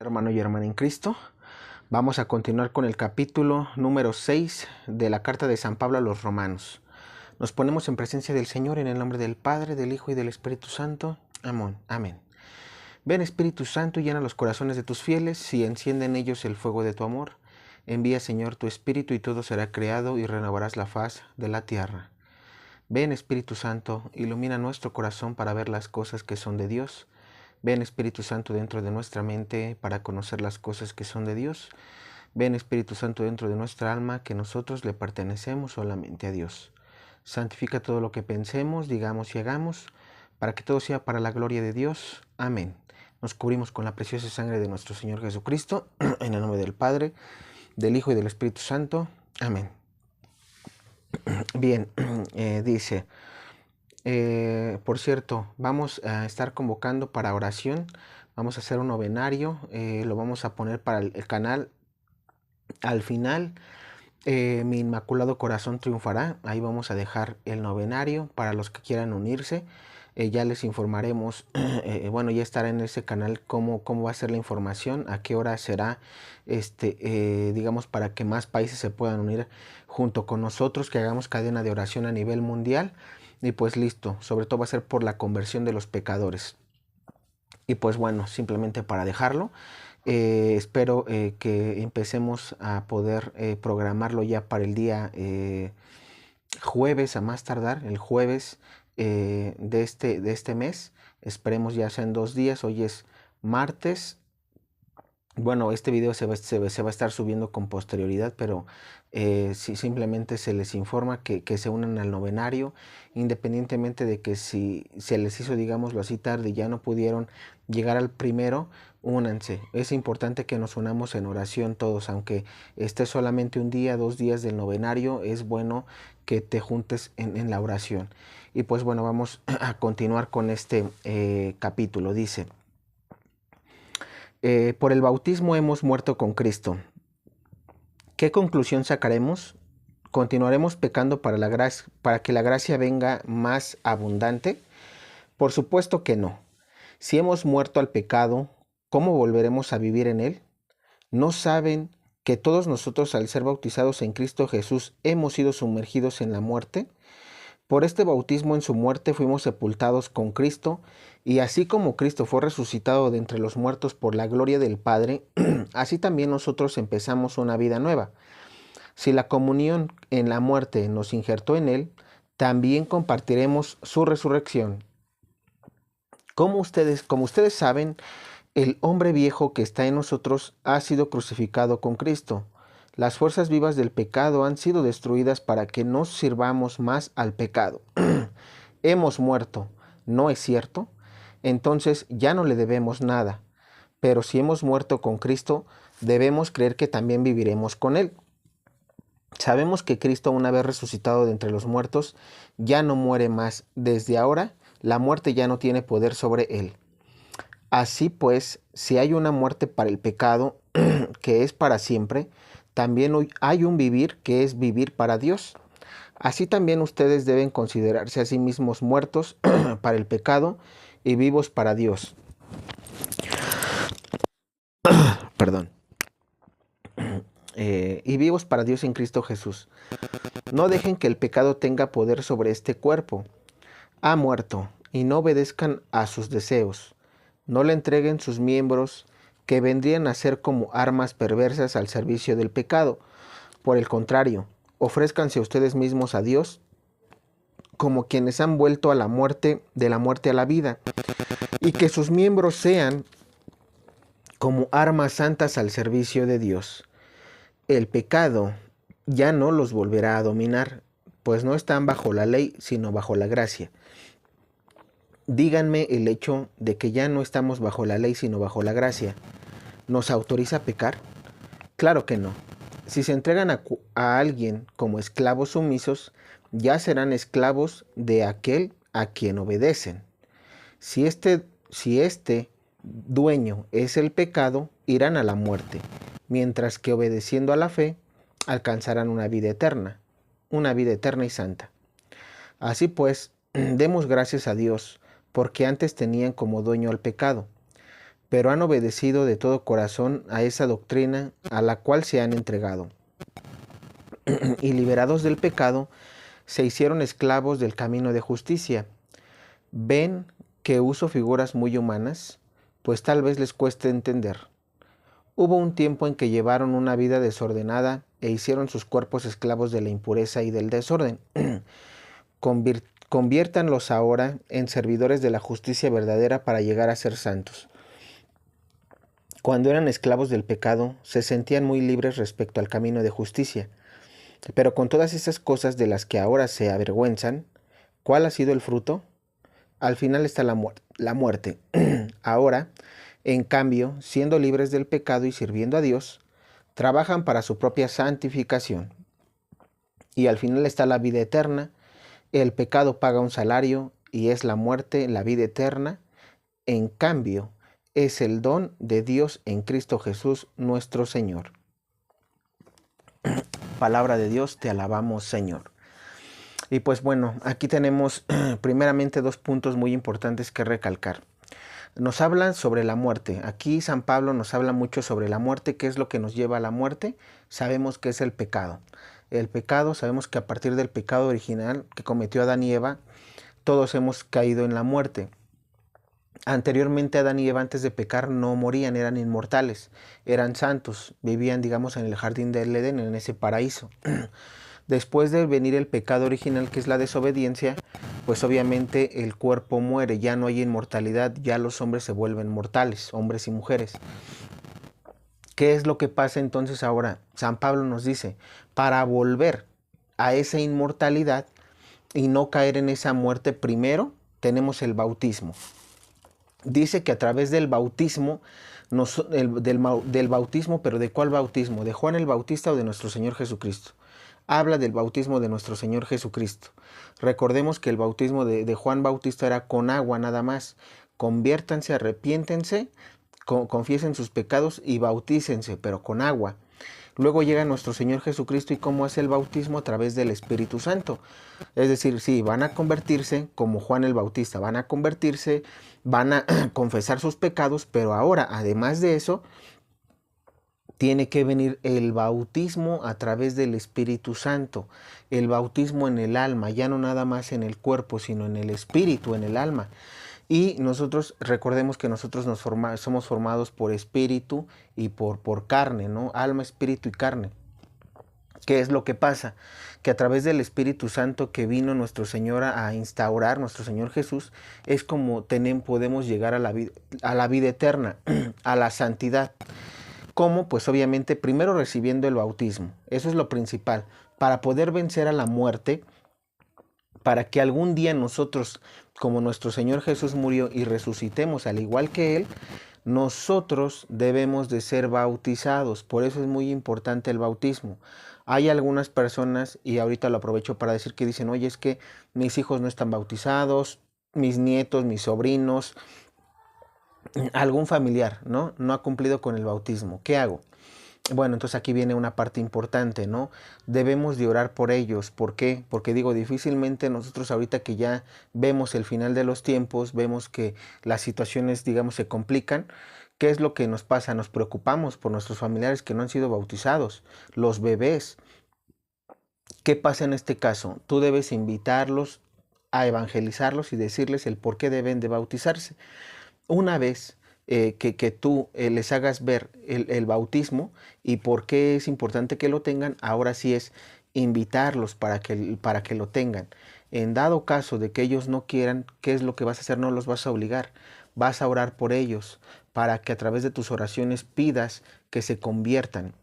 Hermano y hermana en Cristo, vamos a continuar con el capítulo número 6 de la carta de San Pablo a los Romanos. Nos ponemos en presencia del Señor en el nombre del Padre, del Hijo y del Espíritu Santo. Amén. Amén. Ven Espíritu Santo y llena los corazones de tus fieles y enciende en ellos el fuego de tu amor. Envía Señor tu Espíritu y todo será creado y renovarás la faz de la tierra. Ven Espíritu Santo, ilumina nuestro corazón para ver las cosas que son de Dios. Ven Espíritu Santo dentro de nuestra mente para conocer las cosas que son de Dios. Ven Espíritu Santo dentro de nuestra alma, que nosotros le pertenecemos solamente a Dios. Santifica todo lo que pensemos, digamos y hagamos, para que todo sea para la gloria de Dios. Amén. Nos cubrimos con la preciosa sangre de nuestro Señor Jesucristo, en el nombre del Padre, del Hijo y del Espíritu Santo. Amén. Bien, dice... por cierto, vamos a estar convocando para oración. Vamos a hacer un novenario. Lo vamos a poner para el canal al final. Mi Inmaculado Corazón triunfará. Ahí vamos a dejar el novenario para los que quieran unirse. Ya les informaremos. Bueno, ya estará en ese canal cómo va a ser la información, a qué hora será, digamos, para que más países se puedan unir junto con nosotros, que hagamos cadena de oración a nivel mundial. Y pues listo, sobre todo va a ser por la conversión de los pecadores. Y pues bueno, simplemente para dejarlo, espero que empecemos a poder programarlo ya para el día jueves, a más tardar, el jueves de este mes. Esperemos ya sea en 2 días, hoy es martes. Bueno, este video se va a estar subiendo con posterioridad, pero si simplemente se les informa que se unan al novenario, independientemente de que si se les hizo, digámoslo así, tarde y ya no pudieron llegar al primero, únanse. Es importante que nos unamos en oración todos, aunque esté solamente 1 día, 2 días del novenario, es bueno que te juntes en la oración. Y pues bueno, vamos a continuar con este capítulo. Dice... por el bautismo hemos muerto con Cristo. ¿Qué conclusión sacaremos? ¿Continuaremos pecando para que la gracia venga más abundante? Por supuesto que no. Si hemos muerto al pecado, ¿cómo volveremos a vivir en él? ¿No saben que todos nosotros, al ser bautizados en Cristo Jesús, hemos sido sumergidos en la muerte? Por este bautismo en su muerte fuimos sepultados con Cristo, y así como Cristo fue resucitado de entre los muertos por la gloria del Padre, así también nosotros empezamos una vida nueva. Si la comunión en la muerte nos injertó en Él, también compartiremos su resurrección. Como ustedes saben, el hombre viejo que está en nosotros ha sido crucificado con Cristo. Las fuerzas vivas del pecado han sido destruidas para que no sirvamos más al pecado. Hemos muerto, ¿no es cierto? Entonces ya no le debemos nada. Pero si hemos muerto con Cristo, debemos creer que también viviremos con Él. Sabemos que Cristo, una vez resucitado de entre los muertos, ya no muere más. Desde ahora, la muerte ya no tiene poder sobre Él. Así pues, si hay una muerte para el pecado, que es para siempre, también hay un vivir que es vivir para Dios. Así también ustedes deben considerarse a sí mismos muertos para el pecado y vivos para Dios. Perdón. Y vivos para Dios en Cristo Jesús. No dejen que el pecado tenga poder sobre este cuerpo. Ha muerto, y no obedezcan a sus deseos. No le entreguen sus miembros, que vendrían a ser como armas perversas al servicio del pecado. Por el contrario, ofrézcanse ustedes mismos a Dios como quienes han vuelto a la muerte, de la muerte a la vida, y que sus miembros sean como armas santas al servicio de Dios. El pecado ya no los volverá a dominar, pues no están bajo la ley, sino bajo la gracia. Díganme el hecho de que ya no estamos bajo la ley, sino bajo la gracia. ¿Nos autoriza a pecar? Claro que no. Si se entregan a alguien como esclavos sumisos, ya serán esclavos de aquel a quien obedecen. Si este dueño es el pecado, irán a la muerte, mientras que obedeciendo a la fe, alcanzarán una vida eterna y santa. Así pues, demos gracias a Dios, porque antes tenían como dueño al pecado, pero han obedecido de todo corazón a esa doctrina a la cual se han entregado. Y liberados del pecado, se hicieron esclavos del camino de justicia. Ven que uso figuras muy humanas, pues tal vez les cueste entender. Hubo un tiempo en que llevaron una vida desordenada e hicieron sus cuerpos esclavos de la impureza y del desorden. Conviértanlos ahora en servidores de la justicia verdadera para llegar a ser santos. Cuando eran esclavos del pecado, se sentían muy libres respecto al camino de justicia. Pero con todas esas cosas de las que ahora se avergüenzan, ¿cuál ha sido el fruto? Al final está la muerte. Ahora, en cambio, siendo libres del pecado y sirviendo a Dios, trabajan para su propia santificación. Y al final está la vida eterna. El pecado paga un salario y es la muerte, la vida eterna. En cambio, es el don de Dios en Cristo Jesús nuestro Señor. Palabra de Dios, te alabamos, Señor. Y pues bueno, aquí tenemos primeramente dos puntos muy importantes que recalcar. Nos hablan sobre la muerte. Aquí San Pablo nos habla mucho sobre la muerte. ¿Qué es lo que nos lleva a la muerte? Sabemos que es el pecado. El pecado, sabemos que a partir del pecado original que cometió Adán y Eva, todos hemos caído en la muerte. Anteriormente Adán y Eva, antes de pecar, no morían, eran inmortales, eran santos, vivían, digamos, en el jardín del Edén, en ese paraíso. Después de venir el pecado original, que es la desobediencia, pues obviamente el cuerpo muere, ya no hay inmortalidad, ya los hombres se vuelven mortales, hombres y mujeres. ¿Qué es lo que pasa entonces ahora? San Pablo nos dice, para volver a esa inmortalidad y no caer en esa muerte, primero tenemos el bautismo. Dice que a través del bautismo, del bautismo, pero ¿de cuál bautismo? ¿De Juan el Bautista o de nuestro Señor Jesucristo? Habla del bautismo de nuestro Señor Jesucristo. Recordemos que el bautismo de Juan Bautista era con agua nada más. Conviértanse, arrepiéntense, confiesen sus pecados y bautícense, pero con agua. Luego llega nuestro Señor Jesucristo y cómo hace el bautismo a través del Espíritu Santo. Es decir, sí, van a convertirse como Juan el Bautista, van a convertirse, van a confesar sus pecados, pero ahora, además de eso, tiene que venir el bautismo a través del Espíritu Santo, el bautismo en el alma, ya no nada más en el cuerpo, sino en el espíritu, en el alma. Y nosotros, recordemos que nosotros somos formados por espíritu y por carne, ¿no? Alma, espíritu y carne. ¿Qué es lo que pasa? Que a través del Espíritu Santo que vino nuestro Señor a instaurar, nuestro Señor Jesús, es como podemos llegar a la vida eterna, a la santidad. ¿Cómo? Pues obviamente primero recibiendo el bautismo. Eso es lo principal. Para poder vencer a la muerte, para que algún día nosotros, como nuestro Señor Jesús murió y resucitemos al igual que Él, nosotros debemos de ser bautizados. Por eso es muy importante el bautismo. Hay algunas personas, y ahorita lo aprovecho para decir que dicen, oye, es que mis hijos no están bautizados, mis nietos, mis sobrinos, algún familiar, ¿no? No ha cumplido con el bautismo. ¿Qué hago? Bueno, entonces aquí viene una parte importante, ¿no? Debemos de orar por ellos. ¿Por qué? Porque digo, difícilmente nosotros ahorita que ya vemos el final de los tiempos, vemos que las situaciones, digamos, se complican. ¿Qué es lo que nos pasa? Nos preocupamos por nuestros familiares que no han sido bautizados, los bebés. ¿Qué pasa en este caso? Tú debes invitarlos a evangelizarlos y decirles el por qué deben de bautizarse. Una vez que tú les hagas ver el bautismo y por qué es importante que lo tengan, ahora sí es invitarlos para que lo tengan. En dado caso de que ellos no quieran, ¿qué es lo que vas a hacer? No los vas a obligar. Vas a orar por ellos para que a través de tus oraciones pidas que se conviertan.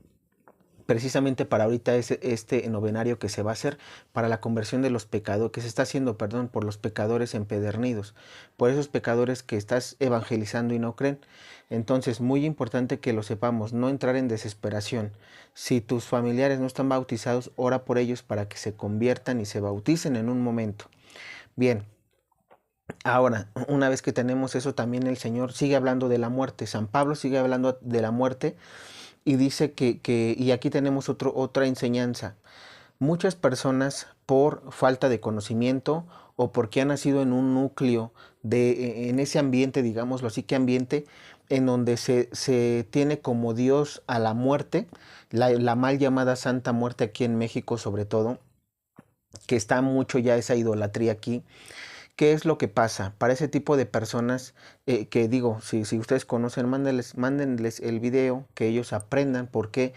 Precisamente para ahorita este novenario que se va a hacer para la conversión de los pecadores, que se está haciendo, perdón, por los pecadores empedernidos, por esos pecadores que estás evangelizando y no creen. Entonces, muy importante que lo sepamos, no entrar en desesperación. Si tus familiares no están bautizados, ora por ellos para que se conviertan y se bauticen en un momento. Bien. Ahora, una vez que tenemos eso, también el Señor sigue hablando de la muerte. San Pablo sigue hablando de la muerte y dice y aquí tenemos otra enseñanza. Muchas personas por falta de conocimiento o porque han nacido en un núcleo en ese ambiente, digámoslo así, ¿qué ambiente? en donde se tiene como Dios a la muerte, la mal llamada Santa Muerte aquí en México sobre todo, que está mucho ya esa idolatría aquí. ¿Qué es lo que pasa? Para ese tipo de personas, que digo, si ustedes conocen, mándenles el video, que ellos aprendan por qué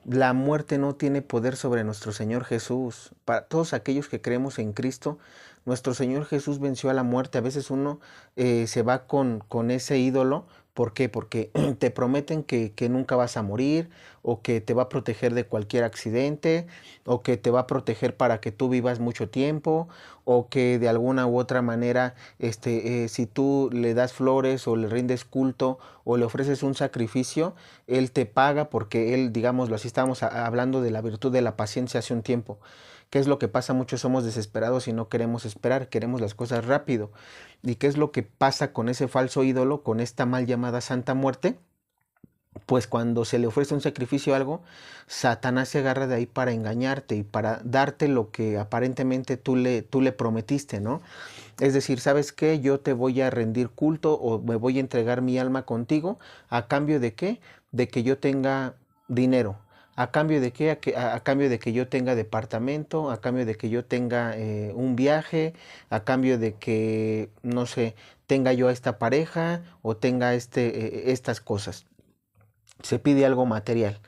la muerte no tiene poder sobre nuestro Señor Jesús. Para todos aquellos que creemos en Cristo, nuestro Señor Jesús venció a la muerte. A veces uno se va con ese ídolo. ¿Por qué? Porque te prometen que nunca vas a morir, o que te va a proteger de cualquier accidente, o que te va a proteger para que tú vivas mucho tiempo, o que de alguna u otra manera, si tú le das flores o le rindes culto o le ofreces un sacrificio, él te paga, porque él, digámoslo así, estábamos hablando de la virtud de la paciencia hace un tiempo. ¿Qué es lo que pasa? Muchos somos desesperados y no queremos esperar, queremos las cosas rápido. ¿Y qué es lo que pasa con ese falso ídolo, con esta mal llamada Santa Muerte? Pues cuando se le ofrece un sacrificio o algo, Satanás se agarra de ahí para engañarte y para darte lo que aparentemente tú le prometiste, ¿no? Es decir, ¿sabes qué? Yo te voy a rendir culto o me voy a entregar mi alma contigo, ¿a cambio de qué? De que yo tenga dinero. ¿A cambio de qué? A cambio de que yo tenga departamento, a cambio de que yo tenga un viaje, a cambio de que, no sé, tenga yo a esta pareja o tenga estas cosas. Se pide algo material.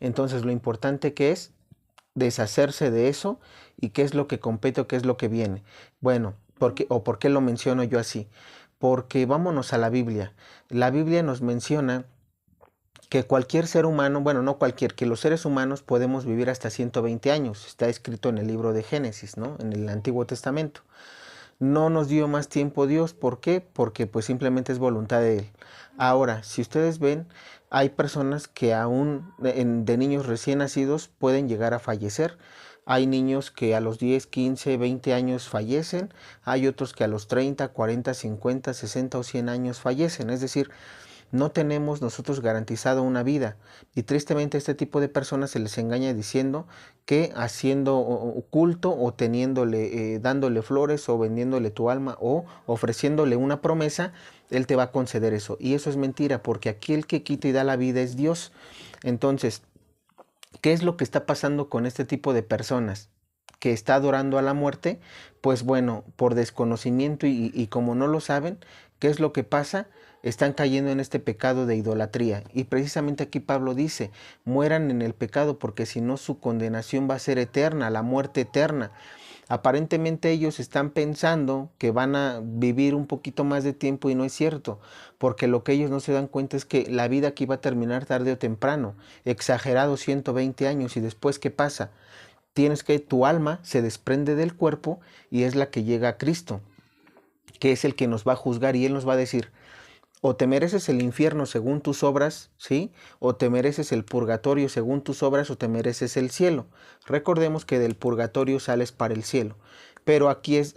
Entonces lo importante que es deshacerse de eso. ¿Y qué es lo que compete o qué es lo que viene? Bueno, ¿por qué lo menciono yo así? Porque vámonos a la Biblia. La Biblia nos menciona que cualquier ser humano, bueno, no cualquier, que los seres humanos podemos vivir hasta 120 años. Está escrito en el libro de Génesis, ¿no? En el Antiguo Testamento. No nos dio más tiempo Dios. ¿Por qué? Porque pues simplemente es voluntad de Él. Ahora, si ustedes ven, hay personas que aún de niños recién nacidos pueden llegar a fallecer. Hay niños que a los 10, 15, 20 años fallecen. Hay otros que a los 30, 40, 50, 60 o 100 años fallecen. Es decir, no tenemos nosotros garantizado una vida. Y tristemente a este tipo de personas se les engaña diciendo que haciendo culto o teniéndole, dándole flores o vendiéndole tu alma o ofreciéndole una promesa, él te va a conceder eso. Y eso es mentira, porque aquí el que quita y da la vida es Dios. Entonces, ¿qué es lo que está pasando con este tipo de personas que está adorando a la muerte? Pues bueno, por desconocimiento y como no lo saben, ¿qué es lo que pasa? Están cayendo en este pecado de idolatría. Y precisamente aquí Pablo dice, mueran en el pecado, porque si no su condenación va a ser eterna, la muerte eterna. Aparentemente ellos están pensando que van a vivir un poquito más de tiempo, y no es cierto, porque lo que ellos no se dan cuenta es que la vida aquí va a terminar tarde o temprano, exagerado 120 años. Y después, ¿qué pasa? Tienes que tu alma se desprende del cuerpo y es la que llega a Cristo, que es el que nos va a juzgar, y Él nos va a decir, o te mereces el infierno según tus obras, ¿sí? O te mereces el purgatorio según tus obras, o te mereces el cielo. Recordemos que del purgatorio sales para el cielo. Pero aquí es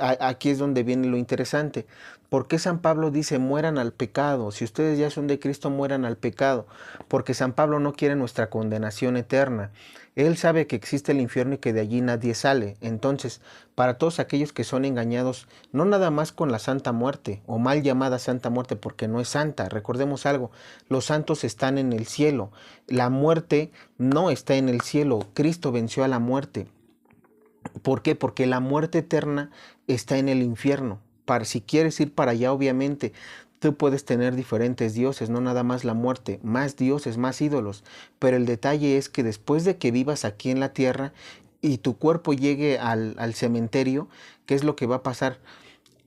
donde viene lo interesante. ¿Por qué San Pablo dice mueran al pecado? Si ustedes ya son de Cristo, mueran al pecado. Porque San Pablo no quiere nuestra condenación eterna. Él sabe que existe el infierno y que de allí nadie sale. Entonces, para todos aquellos que son engañados, no nada más con la Santa Muerte, o mal llamada Santa Muerte, porque no es santa. Recordemos algo, los santos están en el cielo. La muerte no está en el cielo. Cristo venció a la muerte. ¿Por qué? Porque la muerte eterna está en el infierno. Si quieres ir para allá, obviamente, tú puedes tener diferentes dioses, no nada más la muerte, más dioses, más ídolos. Pero el detalle es que después de que vivas aquí en la tierra y tu cuerpo llegue al cementerio, ¿qué es lo que va a pasar?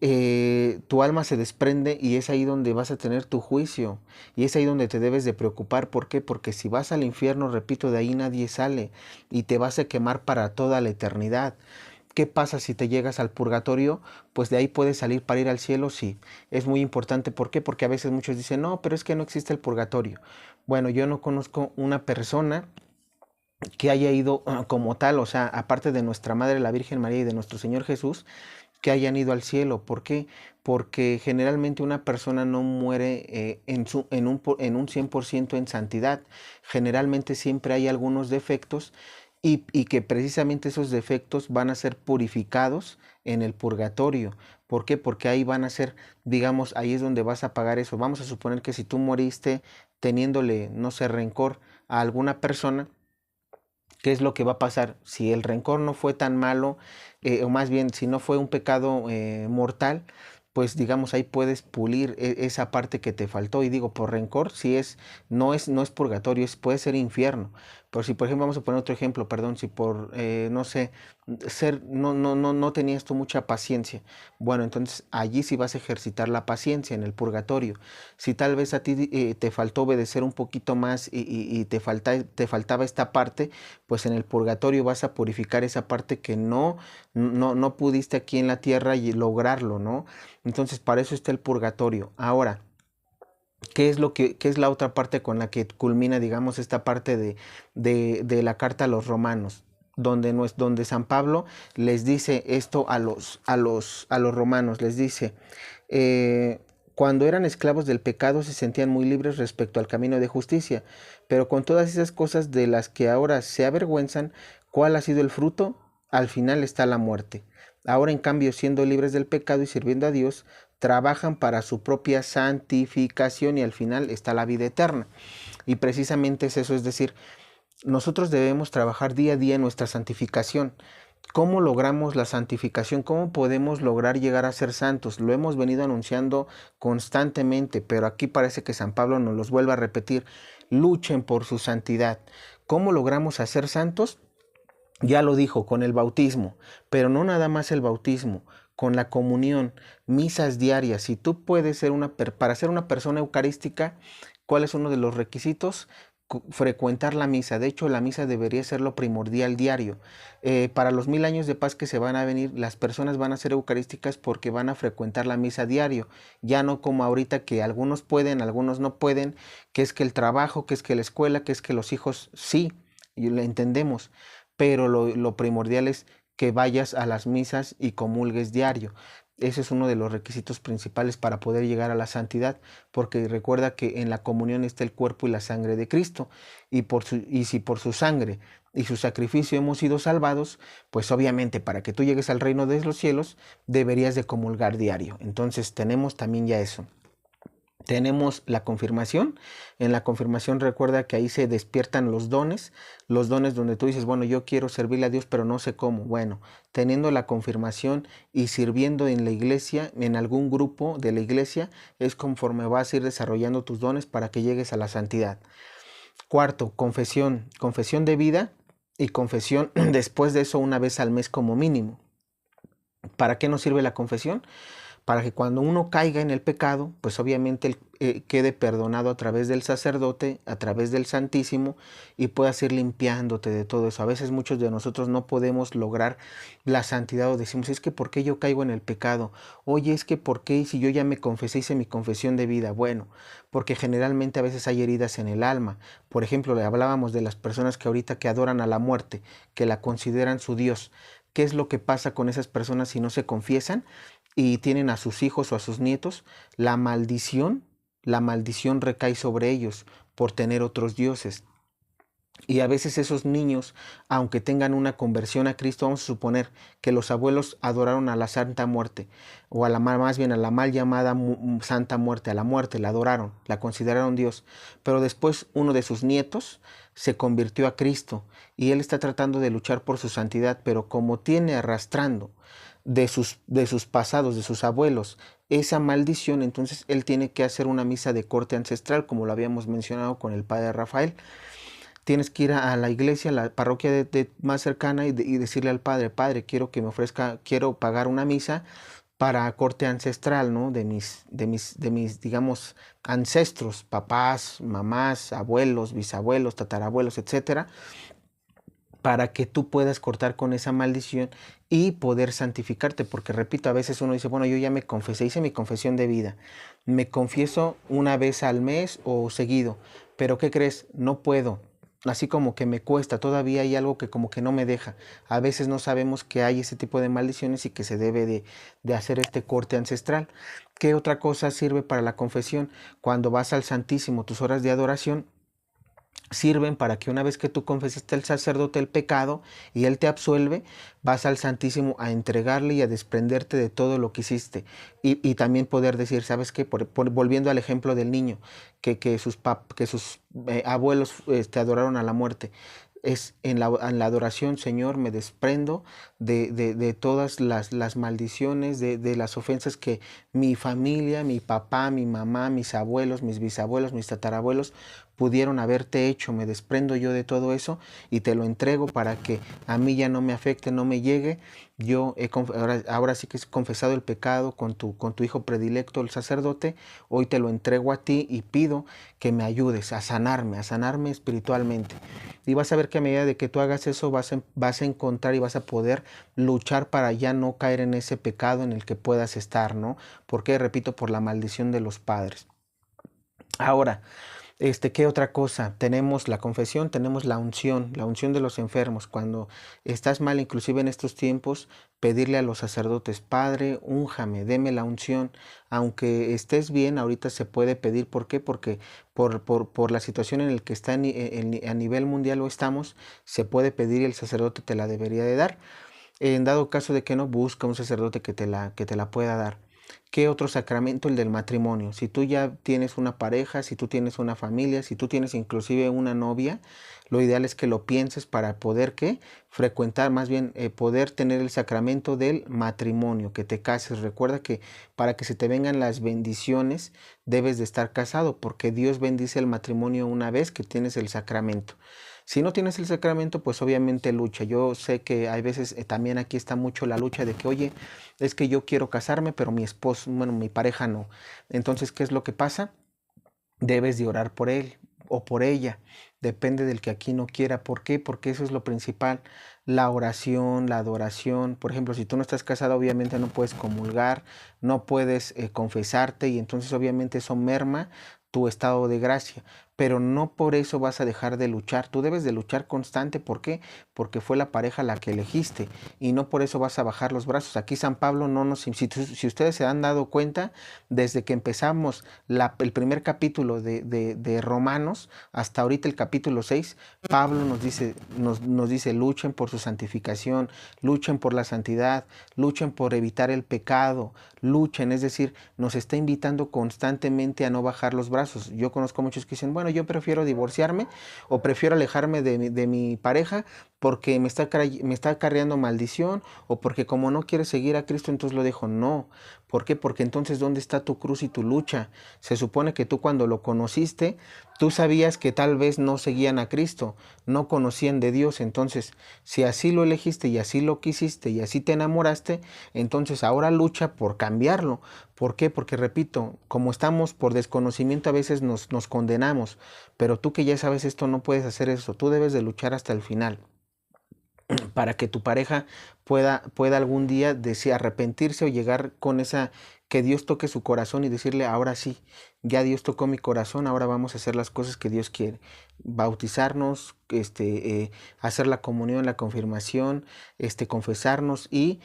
Tu alma se desprende y es ahí donde vas a tener tu juicio, y es ahí donde te debes de preocupar. ¿Por qué? Porque si vas al infierno, repito, de ahí nadie sale y te vas a quemar para toda la eternidad. ¿Qué pasa si te llegas al purgatorio? Pues de ahí puedes salir para ir al cielo. Sí, es muy importante. ¿Por qué? Porque a veces muchos dicen, no, pero es que no existe el purgatorio. Bueno, yo no conozco una persona que haya ido como tal, o sea, aparte de nuestra Madre la Virgen María y de nuestro Señor Jesús, que hayan ido al cielo. ¿Por qué? Porque generalmente una persona no muere en un 100% en santidad. Generalmente siempre hay algunos defectos, y que precisamente esos defectos van a ser purificados en el purgatorio. ¿Por qué? Porque ahí van a ser, digamos, ahí es donde vas a pagar eso. Vamos a suponer que si tú moriste teniéndole, no sé, rencor a alguna persona, ¿qué es lo que va a pasar? Si el rencor no fue tan malo, o más bien si no fue un pecado mortal, pues digamos ahí puedes pulir esa parte que te faltó. Y digo, por rencor, si es, no es purgatorio, puede ser infierno. Pero si, por ejemplo, vamos a poner otro ejemplo, perdón, si por, no sé, no tenías tú mucha paciencia. Bueno, entonces allí sí vas a ejercitar la paciencia en el purgatorio. Si tal vez a ti te faltó obedecer un poquito más y te faltaba esta parte, pues en el purgatorio vas a purificar esa parte que no pudiste aquí en la tierra y lograrlo, ¿no? Entonces para eso está el purgatorio. Ahora, qué es la otra parte con la que culmina, digamos, esta parte de la carta a los romanos? Donde San Pablo les dice esto a los romanos, les dice, eh, cuando eran esclavos del pecado se sentían muy libres respecto al camino de justicia, pero con todas esas cosas de las que ahora se avergüenzan, ¿cuál ha sido el fruto? Al final está la muerte. Ahora, en cambio, siendo libres del pecado y sirviendo a Dios, trabajan para su propia santificación y al final está la vida eterna. Y precisamente es eso, es decir, nosotros debemos trabajar día a día en nuestra santificación. ¿Cómo logramos la santificación? ¿Cómo podemos lograr llegar a ser santos? Lo hemos venido anunciando constantemente, pero aquí parece que San Pablo nos los vuelve a repetir. Luchen por su santidad. ¿Cómo logramos hacer santos? Ya lo dijo, con el bautismo, pero no nada más el bautismo, con la comunión, misas diarias. Si tú puedes ser para ser una persona eucarística, ¿cuál es uno de los requisitos? Frecuentar la misa. De hecho, la misa debería ser lo primordial diario. Para los 1000 años de paz que se van a venir, las personas van a ser eucarísticas porque van a frecuentar la misa diario. Ya no como ahorita que algunos pueden, algunos no pueden, que es que el trabajo, que es que la escuela, que es que los hijos sí, y lo entendemos, pero lo primordial es que vayas a las misas y comulgues diario. Ese es uno de los requisitos principales para poder llegar a la santidad, porque recuerda que en la comunión está el cuerpo y la sangre de Cristo, y si por su sangre y su sacrificio hemos sido salvados, pues obviamente para que tú llegues al reino de los cielos deberías de comulgar diario. Entonces tenemos también ya eso. Tenemos la confirmación. En la confirmación recuerda que ahí se despiertan los dones donde tú dices, bueno, yo quiero servirle a Dios, pero no sé cómo. Bueno, teniendo la confirmación y sirviendo en la iglesia, en algún grupo de la iglesia, es conforme vas a ir desarrollando tus dones para que llegues a la santidad. Cuarto, confesión, confesión de vida y confesión después de eso una vez al mes como mínimo. ¿Para qué nos sirve la confesión? Para que cuando uno caiga en el pecado, pues obviamente él, quede perdonado a través del sacerdote, a través del Santísimo, y puedas ir limpiándote de todo eso. A veces muchos de nosotros no podemos lograr la santidad o decimos, es que ¿por qué yo caigo en el pecado? Oye, es que ¿por qué si yo ya me confesé, hice mi confesión de vida? Bueno, porque generalmente a veces hay heridas en el alma. Por ejemplo, le hablábamos de las personas que ahorita que adoran a la muerte, que la consideran su Dios. ¿Qué es lo que pasa con esas personas si no se confiesan y tienen a sus hijos o a sus nietos? La maldición recae sobre ellos por tener otros dioses. Y a veces esos niños, aunque tengan una conversión a Cristo, vamos a suponer que los abuelos adoraron a la Santa Muerte, o a la más bien a la mal llamada Santa Muerte, a la muerte, la adoraron, la consideraron Dios. Pero después uno de sus nietos se convirtió a Cristo y él está tratando de luchar por su santidad, pero como tiene arrastrando de sus pasados, de sus abuelos, esa maldición, entonces él tiene que hacer una misa de corte ancestral, como lo habíamos mencionado con el padre Rafael. Tienes que ir a la iglesia, a la parroquia más cercana y decirle al padre, padre, quiero que me ofrezca, quiero pagar una misa para corte ancestral, ¿no? De mis, digamos, ancestros, papás, mamás, abuelos, bisabuelos, tatarabuelos, etcétera, para que tú puedas cortar con esa maldición y poder santificarte, porque repito, a veces uno dice, bueno, yo ya me confesé, hice mi confesión de vida, me confieso una vez al mes o seguido, pero ¿qué crees? No puedo, así como que me cuesta, todavía hay algo que como que no me deja. A veces no sabemos que hay ese tipo de maldiciones y que se debe de hacer este corte ancestral. ¿Qué otra cosa sirve para la confesión? Cuando vas al Santísimo, tus horas de adoración, sirven para que una vez que tú confesaste al sacerdote el pecado y él te absuelve, vas al Santísimo a entregarle y a desprenderte de todo lo que hiciste. Y también poder decir, ¿sabes qué? Volviendo al ejemplo del niño, que sus abuelos adoraron a la muerte. Es en la adoración, Señor, me desprendo de todas las maldiciones, de las ofensas que mi familia, mi papá, mi mamá, mis abuelos, mis bisabuelos, mis tatarabuelos pudieron haberte hecho. Me desprendo yo de todo eso y te lo entrego para que a mí ya no me afecte, no me llegue. Ahora sí que he confesado el pecado con tu hijo predilecto, el sacerdote. Hoy te lo entrego a ti y pido que me ayudes a sanarme espiritualmente. Y vas a ver que a medida de que tú hagas eso vas a encontrar y vas a poder luchar para ya no caer en ese pecado en el que puedas estar, ¿no? Porque, repito, por la maldición de los padres. Ahora, ¿qué otra cosa? Tenemos la confesión, tenemos la unción de los enfermos. Cuando estás mal, inclusive en estos tiempos, pedirle a los sacerdotes, Padre, únjame, deme la unción. Aunque estés bien, ahorita se puede pedir. ¿Por qué? Porque por la situación en la que está a nivel mundial o estamos, se puede pedir y el sacerdote te la debería de dar. En dado caso de que no, busca un sacerdote que te la pueda dar. ¿Qué otro sacramento? El del matrimonio. Si tú ya tienes una pareja, si tú tienes una familia, si tú tienes inclusive una novia, lo ideal es que lo pienses para poder ¿qué? Frecuentar, más bien poder tener el sacramento del matrimonio, que te cases. Recuerda que para que se te vengan las bendiciones debes de estar casado, porque Dios bendice el matrimonio una vez que tienes el sacramento. Si no tienes el sacramento, pues obviamente lucha. Yo sé que hay veces, también aquí está mucho la lucha de que, oye, es que yo quiero casarme, pero mi esposo, bueno, mi pareja no. Entonces, ¿qué es lo que pasa? Debes de orar por él o por ella. Depende del que aquí no quiera. ¿Por qué? Porque eso es lo principal. La oración, la adoración. Por ejemplo, si tú no estás casado, obviamente no puedes comulgar, no puedes confesarte y entonces obviamente eso merma tu estado de gracia. Pero no por eso vas a dejar de luchar. Tú debes de luchar constante. ¿Por qué? Porque fue la pareja la que elegiste y no por eso vas a bajar los brazos. Aquí San Pablo no nos... Si ustedes se han dado cuenta, desde que empezamos el primer capítulo de Romanos hasta ahorita el capítulo 6, Pablo nos dice luchen por su santificación, luchen por la santidad, luchen por evitar el pecado, luchen, es decir, nos está invitando constantemente a no bajar los brazos. Yo conozco muchos que dicen, bueno, yo prefiero divorciarme o prefiero alejarme de mi pareja porque me está acarreando maldición o porque como no quiere seguir a Cristo, entonces lo dejo. No. ¿Por qué? Porque entonces ¿dónde está tu cruz y tu lucha? Se supone que tú cuando lo conociste, tú sabías que tal vez no seguían a Cristo, no conocían de Dios. Entonces, si así lo elegiste y así lo quisiste y así te enamoraste, entonces ahora lucha por cambiarlo. ¿Por qué? Porque repito, como estamos por desconocimiento a veces nos condenamos, pero tú que ya sabes esto no puedes hacer eso, tú debes de luchar hasta el final para que tu pareja pueda algún día arrepentirse o llegar con esa, que Dios toque su corazón y decirle, ahora sí, ya Dios tocó mi corazón, ahora vamos a hacer las cosas que Dios quiere. Bautizarnos, hacer la comunión, la confirmación, confesarnos y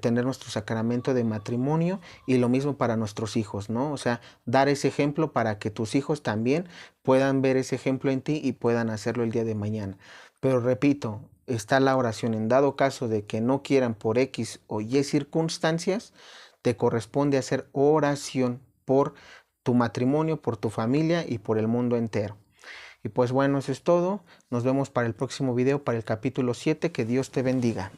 tener nuestro sacramento de matrimonio y lo mismo para nuestros hijos, ¿no? O sea, dar ese ejemplo para que tus hijos también puedan ver ese ejemplo en ti y puedan hacerlo el día de mañana. Pero repito, está la oración. En dado caso de que no quieran por X o Y circunstancias, te corresponde hacer oración por tu matrimonio, por tu familia y por el mundo entero. Y pues bueno, eso es todo. Nos vemos para el próximo video, para el capítulo 7. Que Dios te bendiga.